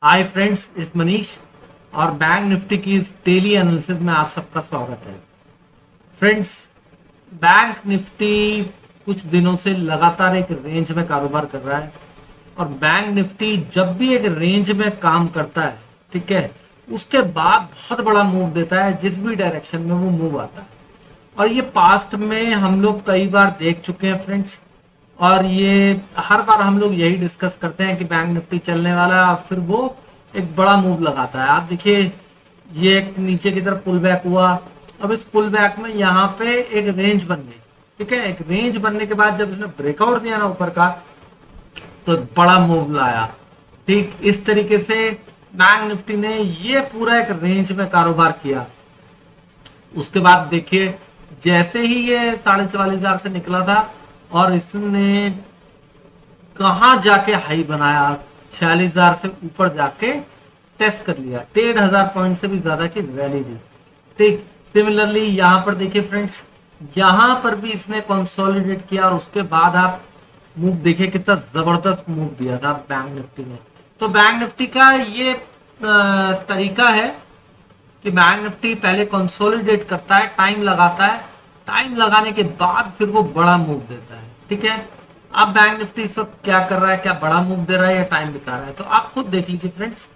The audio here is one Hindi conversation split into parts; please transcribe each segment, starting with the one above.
हाय फ्रेंड्स, इस मनीष और बैंक निफ्टी की इस डेली एनालिसिस में आप सबका स्वागत है। फ्रेंड्स, बैंक निफ्टी कुछ दिनों से लगातार एक रेंज में कारोबार कर रहा है और बैंक निफ्टी जब भी एक रेंज में काम करता है, ठीक है, उसके बाद बहुत बड़ा मूव देता है जिस भी डायरेक्शन में वो मूव आता है। और ये पास्ट में हम लोग कई बार देख चुके हैं फ्रेंड्स, और ये हर बार हम लोग यही डिस्कस करते हैं कि बैंक निफ्टी चलने वाला है और फिर वो एक बड़ा मूव लगाता है। आप देखिए, ये एक नीचे की तरफ पुल बैक हुआ। अब इस पुल बैक में यहाँ पे एक रेंज बन गई, ठीक है। एक रेंज बनने के बाद जब इसने ब्रेकआउट दिया ना ऊपर का, तो एक बड़ा मूव लाया। ठीक इस तरीके से बैंक निफ्टी ने ये पूरा एक रेंज में कारोबार किया। उसके बाद देखिए, जैसे ही ये 44,500 से निकला था और इसने कहा जाके हाई बनाया, 46,000 से ऊपर जाके टेस्ट कर लिया, 1,500 पॉइंट से भी ज्यादा की रैली दी। ठीक सिमिलरली यहाँ पर देखिए फ्रेंड्स, यहाँ पर भी इसने कंसोलिडेट किया और उसके बाद आप मूव देखिए कितना जबरदस्त मूव दिया था बैंक निफ्टी ने। तो बैंक निफ्टी का ये तरीका है कि बैंक निफ्टी पहले कंसोलिडेट करता है, टाइम लगाता है, टाइम लगाने के बाद फिर वो बड़ा मूव देता है, ठीक है। अब बैंक निफ्टी इस वक्त क्या कर रहा है, क्या बड़ा मूव दे रहा है या टाइम दिखा रहा है, तो आप खुद देख लीजिए फ्रेंड्स।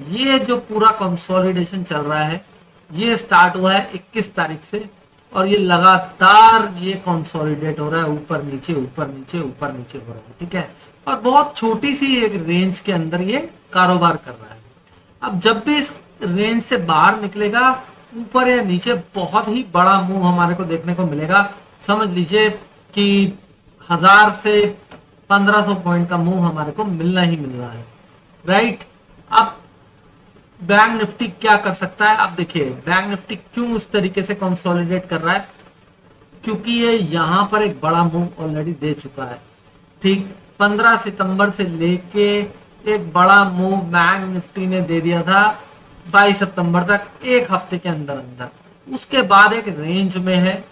ये जो पूरा कंसोलिडेशन चल रहा है, ये स्टार्ट हुआ है 21 तारीख से और ये लगातार ये कंसोलिडेट हो रहा है, ऊपर नीचे ऊपर नीचे ऊपर नीचे हो रहा है, ठीक है। और बहुत छोटी सी एक रेंज के अंदर ये कारोबार कर रहा है। अब जब भी इस रेंज से बाहर निकलेगा, ऊपर या नीचे बहुत ही बड़ा मूव हमारे को देखने को मिलेगा। समझ लीजिए कि 1000 से 1500 पॉइंट का मूव हमारे को मिलना ही मिल रहा है, राइट। अब बैंक निफ्टी क्या कर सकता है, अब देखिए बैंक निफ्टी क्यों इस तरीके से कंसोलिडेट कर रहा है, क्योंकि ये यहां पर एक बड़ा मूव ऑलरेडी दे चुका है। ठीक 15 सितंबर से लेके एक बड़ा मूव बैंक निफ्टी ने दे दिया था 22 सितंबर तक, एक हफ्ते के अंदर अंदर। उसके बाद एक रेंज में है,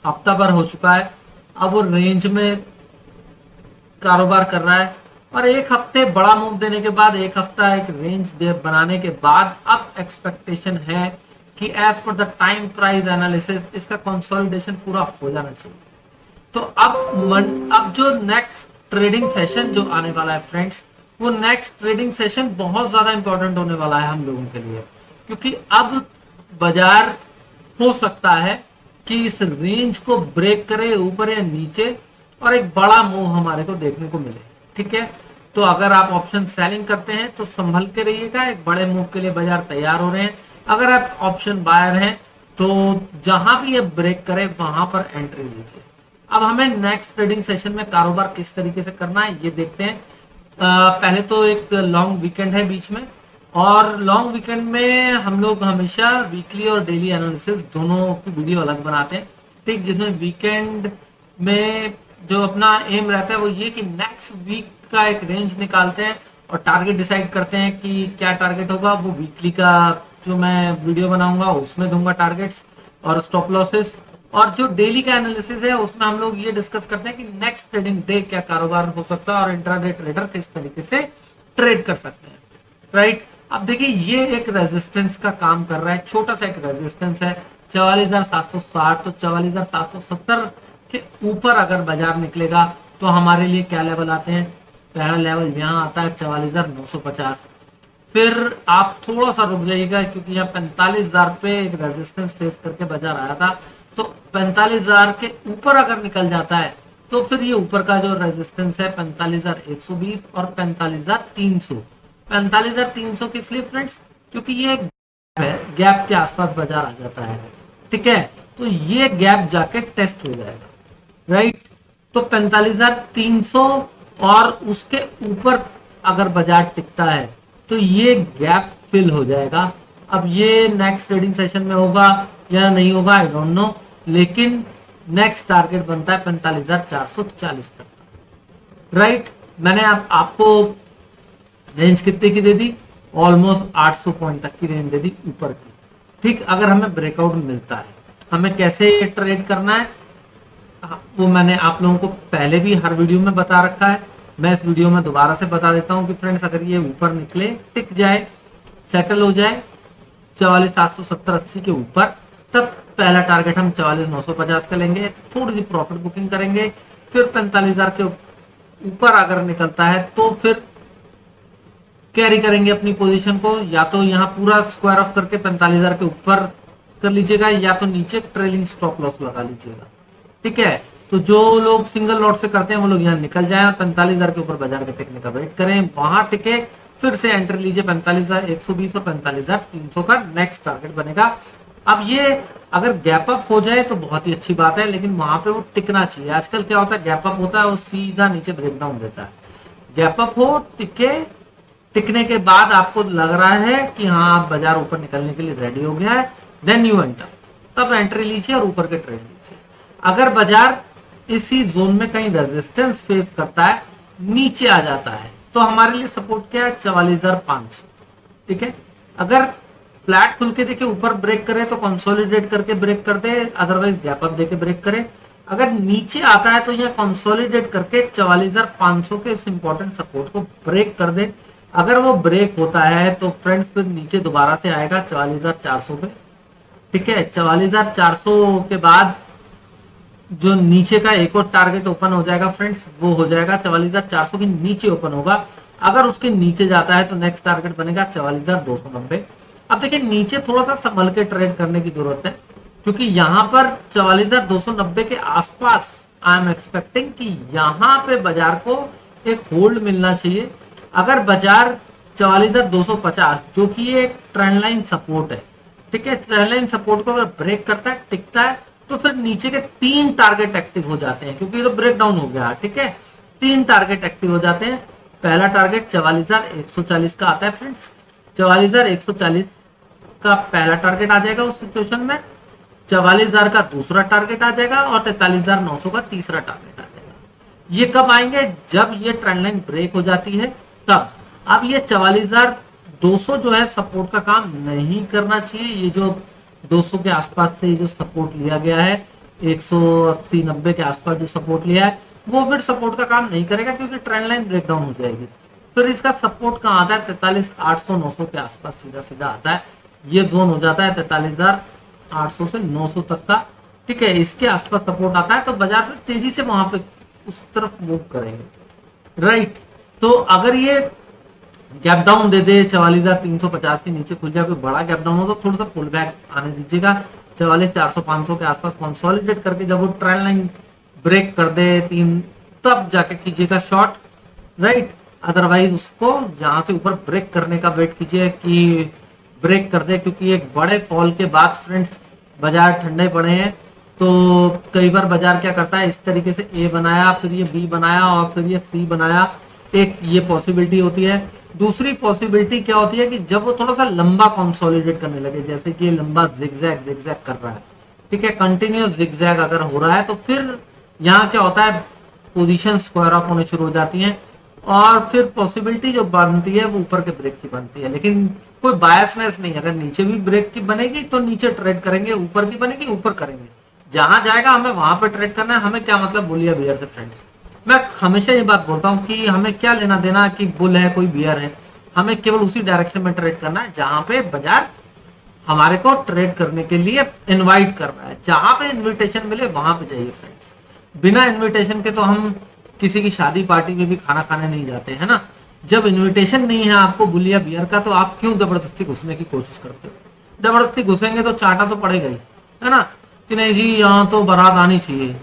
हफ्ता भर हो चुका है, अब वो रेंज में कारोबार कर रहा है और एक हफ्ते बड़ा मूव देने के बाद, एक हफ्ता एक रेंज बनाने के बाद अब एक्सपेक्टेशन है कि as per the time price analysis इसका कंसोलिडेशन पूरा हो जाना चाहिए। तो अब जो नेक्स्ट ट्रेडिंग सेशन जो आने वाला है फ्रेंड्स, वो नेक्स्ट ट्रेडिंग सेशन बहुत ज्यादा इंपॉर्टेंट होने वाला है हम लोगों के लिए, क्योंकि अब बाजार हो सकता है कि इस रेंज को ब्रेक करे ऊपर या नीचे और एक बड़ा मूव हमारे को देखने को मिले, ठीक है। तो अगर आप ऑप्शन सेलिंग करते हैं तो संभल के रहिएगा, एक बड़े मूव के लिए बाजार तैयार हो रहे हैं। अगर आप ऑप्शन बायर हैं तो जहां भी ये ब्रेक करे वहां पर एंट्री लीजिए। अब हमें नेक्स्ट ट्रेडिंग सेशन में कारोबार किस तरीके से करना है ये देखते हैं। पहले तो एक लॉन्ग वीकेंड है बीच में, और लॉन्ग वीकेंड में हम लोग हमेशा वीकली और डेली एनालिसिस दोनों की वीडियो अलग बनाते हैं, ठीक। जिसमें वीकेंड में जो अपना एम रहता है वो ये कि नेक्स्ट वीक का एक रेंज निकालते हैं और टारगेट डिसाइड करते हैं कि क्या टारगेट होगा। वो वीकली का जो मैं वीडियो बनाऊंगा उसमें दूंगा टारगेट्स और स्टॉप लॉसेस। और जो डेली का एनालिसिस है उसमें हम लोग ये डिस्कस करते हैं कि नेक्स्ट ट्रेडिंग डे क्या कारोबार हो सकता है और इंट्राडे ट्रेडर किस तरीके से ट्रेड कर सकते हैं, राइट। अब देखिए, ये एक रेजिस्टेंस का काम कर रहा है, छोटा सा एक रेजिस्टेंस है 44,760। तो 44,770 के ऊपर अगर बाजार निकलेगा तो हमारे लिए क्या लेवल आते हैं, पहला लेवल यहाँ आता है 44,950। फिर आप थोड़ा सा रुक जाइएगा क्योंकि यहाँ 45,000 पे एक रेजिस्टेंस फेस करके बाजार आया था। तो 45,000 के ऊपर अगर निकल जाता है तो फिर ये ऊपर का जो रेजिस्टेंस है 45,120 और 45,300। 45,300 किस लिए फ्रेंड्स, क्योंकि ये गैप के आसपास बाजार आ जाता है, ठीक है। तो ये गैप जाके टेस्ट हो जाएगा, राइट। तो 45,300 और उसके ऊपर अगर बाजार टिकता है तो ये गैप फिल हो जाएगा। अब ये नेक्स्ट ट्रेडिंग सेशन में होगा या नहीं होगा, आई डोंट नो, लेकिन नेक्स्ट टारगेट बनता है 45,440 तक, राइट। मैंने आपको रेंज कितने की दे दी, ऑलमोस्ट 800 पॉइंट तक की रेंज दे दी ऊपर की, ठीक। अगर हमें ब्रेकआउट मिलता है, हमें कैसे ट्रेड करना है वो मैंने आप लोगों को पहले भी हर वीडियो में बता रखा है। मैं इस वीडियो में दोबारा से बता देता हूं कि फ्रेंड्स अगर ये ऊपर निकले, टिक जाए, सेटल हो जाए 44,770-80 के ऊपर, तब पहला टारगेट हम 44,950 का लेंगे, थोड़ी सी प्रॉफिट बुकिंग करेंगे। फिर 45,000 के ऊपर अगर निकलता है तो फिर कैरी करेंगे अपनी पोजीशन को, या तो यहाँ पूरा स्क्वायर ऑफ करके 45,000 के ऊपर कर लीजिएगा, या तो नीचे ट्रेलिंग स्टॉप लॉस लगा लीजिएगा। ठीक है, तो जो लोग सिंगल लॉट से करते हैं वो लोग यहाँ निकल जाए और 45,000 के ऊपर बाजार के टिकने का वेट करें, वहां टिके, फिर से एंट्री लीजिए 45,120 और 45,300 का नेक्स्ट टारगेट बनेगा। अब ये अगर गैप अप हो जाए तो बहुत ही अच्छी बात है, लेकिन वहां पे वो टिकना चाहिए। आजकल क्या होता है, गैप अप होता है और सीधा नीचे ब्रेकडाउन देता है। गैप अप हो, टिकने के बाद आपको लग रहा है कि हाँ आप बाजार ऊपर निकलने के लिए रेडी हो गया है, देन यू एंटर, तब एंट्री लीजिए और ऊपर के ट्रेड लीजिए। अगर बाजार इसी जोन में कहीं रेजिस्टेंस फेस करता है, नीचे आ जाता है, तो हमारे लिए सपोर्ट क्या है, 44,500। ठीक है, अगर फ्लैट खुल के देखे ऊपर ब्रेक करे तो कंसोलिडेट करके ब्रेक कर दे, अदरवाइज गैप अप देके ब्रेक करे। अगर नीचे आता है तो यहाँ कंसोलिडेट करके 44,500 के इस इंपॉर्टेंट सपोर्ट को ब्रेक कर दे। अगर वो ब्रेक होता है तो फ्रेंड्स फिर नीचे दोबारा से आएगा 44,400 पे। ठीक है, 44,400 के बाद जो नीचे का एक और टारगेट ओपन हो जाएगा फ्रेंड्स, वो हो जाएगा 44,400 के नीचे ओपन होगा। अगर उसके नीचे जाता है तो नेक्स्ट टारगेट बनेगा 44,290। अब देखिए नीचे थोड़ा सा संभल के ट्रेड करने की जरूरत है, क्योंकि यहाँ पर 44,290 के आसपास आई एम एक्सपेक्टिंग कि यहाँ पे बाजार को एक होल्ड मिलना चाहिए। अगर बाजार 44,250 जो कि एक ट्रेंड लाइन सपोर्ट है, ठीक है, ट्रेंड लाइन सपोर्ट को अगर ब्रेक करता है, टिकता है, तो फिर नीचे के 3 टारगेट एक्टिव हो जाते हैं, क्योंकि ये तो ब्रेक डाउन हो गया। ठीक है, 3 टारगेट एक्टिव हो जाते हैं। पहला टारगेट 44,140 का आता है फ्रेंड्स, 44,140 का पहला टारगेट आ जाएगा उस सिचुएशन में, 44,000 का दूसरा टारगेट आ जाएगा और 43,900 का तीसरा टारगेट आ जाएगा। ये कब आएंगे, जब ये ट्रेंड लाइन ब्रेक हो जाती है तब। अब ये 44,200 जो है सपोर्ट का काम नहीं करना चाहिए। ये जो 200 के आसपास से जो सपोर्ट लिया गया है, 180-90 के आसपास जो सपोर्ट लिया है, वो फिर सपोर्ट का काम नहीं करेगा, क्योंकि ट्रेंड लाइन ब्रेकडाउन हो जाएगी। फिर इसका सपोर्ट कहाँ आता है, 43,800-900 के आसपास सीधा सीधा आता है। ये जोन हो जाता है 43,800 से 900 तक का। ठीक है, इसके आसपास सपोर्ट आता है तो बाजार फिर तेजी से वहां पे उस तरफ मूव करेंगे। राइट, तो अगर ये गैप डाउन दे दे 44,350 के नीचे खुल जाए, कोई बड़ा गैप डाउन हो तो थोड़ा सा पुल बैक आने दीजिएगा 44,400-500 के आसपास कंसोलिडेट करके। जब वो ट्रेंड लाइन ब्रेक कर दे 3, तब जाके कीजिएगा शॉर्ट। राइट, अदरवाइज उसको जहां से ऊपर ब्रेक करने का वेट कीजिए कि ब्रेक कर दे, क्योंकि एक बड़े फॉल के बाद फ्रेंड्स बाजार ठंडे पड़े हैं। तो कई बार बाजार क्या करता है, इस तरीके से ए बनाया, फिर ये बी बनाया और फिर ये सी बनाया, एक ये पॉसिबिलिटी होती है। दूसरी पॉसिबिलिटी क्या होती है कि जब वो थोड़ा सा लंबा कंसोलिडेट करने लगे, जैसे कि ये लंबा जिगजैग कर रहा है, ठीक है, कंटिन्यूस जिगजैग अगर हो रहा है, तो फिर यहाँ क्या होता है, पोजीशन स्क्वायर ऑफ होने शुरू हो जाती हैं और फिर पॉसिबिलिटी जो बनती है वो ऊपर के ब्रेक की बनती है। लेकिन कोई बायसनेस नहीं, अगर नीचे भी ब्रेक की बनेगी तो नीचे ट्रेड करेंगे, ऊपर की बनेगी ऊपर करेंगे, जहां जाएगा हमें वहां पर ट्रेड करना है। हमें क्या मतलब बुलिया बियर से फ्रेंड्स, मैं हमेशा ये बात बोलता हूँ कि हमें क्या लेना देना कि बुल है कोई बियर है, हमें केवल उसी डायरेक्शन में ट्रेड करना है जहां पे बाजार हमारे को ट्रेड करने के लिए इनवाइट कर रहा है। जहां पे इन्विटेशन मिले वहां पे जाइए फ्रेंड्स। बिना इन्विटेशन के तो हम किसी की शादी पार्टी में भी खाना खाने नहीं जाते हैं ना। जब इन्विटेशन नहीं है आपको बुलिया बियर का, तो आप क्यों जबरदस्ती घुसने की कोशिश करते हो? जबरदस्ती घुसेंगे तो चाटा तो पड़ेगा ही, है ना, कि नहीं जी यहाँ तो बारात आनी चाहिए।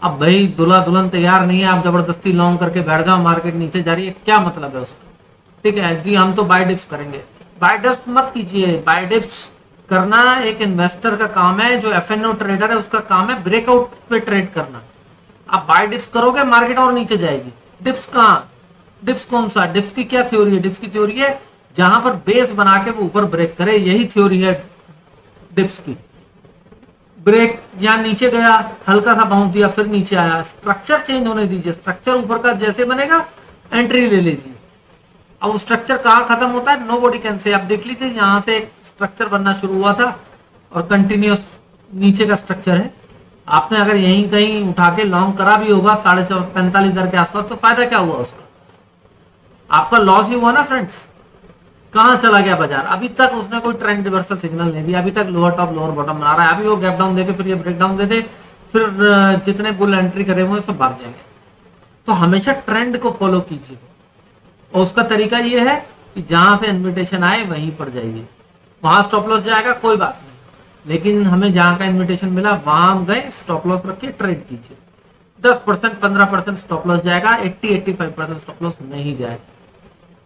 अब भाई दूल्हा दुल्हन तैयार नहीं है, आप जबरदस्ती लॉन्ग करके बैठ जाओ, मार्केट नीचे जा रही है, क्या मतलब है उसका? ठीक है जी, हम तो बाय डिप्स करेंगे। बाय डिप्स मत कीजिए। बाय डिप्स करना एक इन्वेस्टर का काम है, जो एफएनओ ट्रेडर है उसका काम है ब्रेकआउट पे ट्रेड करना। आप बाय डिप्स करोगे मार्केट और नीचे जाएगी। डिप्स कहाँ, डिप्स कौन सा, डिप्स की क्या थ्योरी है? डिप्स की थ्योरी है जहां पर बेस बना के वो ऊपर ब्रेक करे, यही थ्योरी है डिप्स की। ब्रेक यहाँ नीचे गया, हल्का सा बाउंस दिया, फिर नीचे आया, स्ट्रक्चर चेंज होने दीजिए। स्ट्रक्चर ऊपर का जैसे बनेगा एंट्री ले लीजिए। अब स्ट्रक्चर कहाँ खत्म होता है, नो बॉडी कैन से। आप देख लीजिए यहाँ से एक स्ट्रक्चर बनना शुरू हुआ था और कंटिन्यूस नीचे का स्ट्रक्चर है। आपने अगर यहीं कहीं उठा के लॉन्ग करा भी होगा 45,000 के आसपास, तो फायदा क्या हुआ उसका? आपका लॉस ही हुआ ना फ्रेंड्स। कहाँ चला गया बाजार, अभी तक उसने कोई ट्रेंड रिवर्सल सिग्नल नहीं दिया, अभी तक लोअर टॉप लोअर बॉटम बना रहा है। अभी वो गैप डाउन देके फिर ये ब्रेक डाउन दे दे, फिर जितने बुल एंट्री करे हुए सब भाग जाएंगे। तो हमेशा ट्रेंड को फॉलो कीजिए, और उसका तरीका ये है कि जहां से इन्विटेशन आए वहीं पर जाइए। वहां स्टॉप लॉस जाएगा कोई बात नहीं, लेकिन हमें जहां का इन्विटेशन मिला वहां हम गए, स्टॉप लॉस रखिए, ट्रेड कीजिए। 10% 15% स्टॉप लॉस जाएगा, 80-85% स्टॉप लॉस नहीं जाएगा।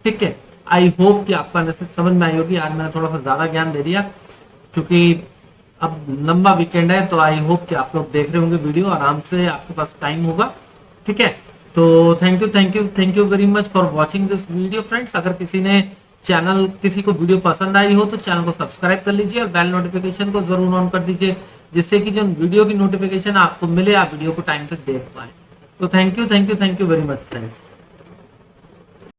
ठीक है, आई होप कि आपका मैसेज समझ में आई होगी। आज मैंने थोड़ा सा ज्यादा ज्ञान दे दिया क्योंकि अब लंबा वीकेंड है, तो आई होप कि आप लोग देख रहे होंगे वीडियो आराम से, आपके पास टाइम होगा। ठीक है, तो thank you very much for watching this video friends. अगर किसी को वीडियो पसंद आई हो तो चैनल को सब्सक्राइब कर लीजिए और बेल नोटिफिकेशन को जरूर ऑन कर दीजिए, जिससे कि जो वीडियो की नोटिफिकेशन आपको मिले, आप वीडियो को टाइम से देख पाए। तो thank you very much friends.